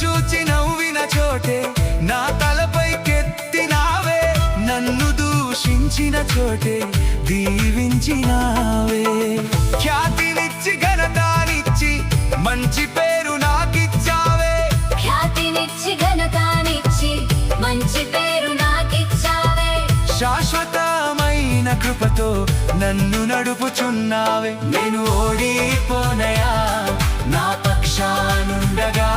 చూచి నవ్విన చోటే నా తలపైకెత్తినావే, నన్ను దూషించిన చోటే దీవించినావే. ఖ్యాతినిచ్చి ఘనతానిచ్చి మంచి పేరు నాకిచ్చావే, ఖ్యాతినిచ్చి ఘనతానిచ్చి మంచి పేరు నాకిచ్చావే. శాశ్వతమైన కృపతో నన్ను నడుపుచున్నావే. నేను ఓడిపోనయా, నా పక్షానుండగా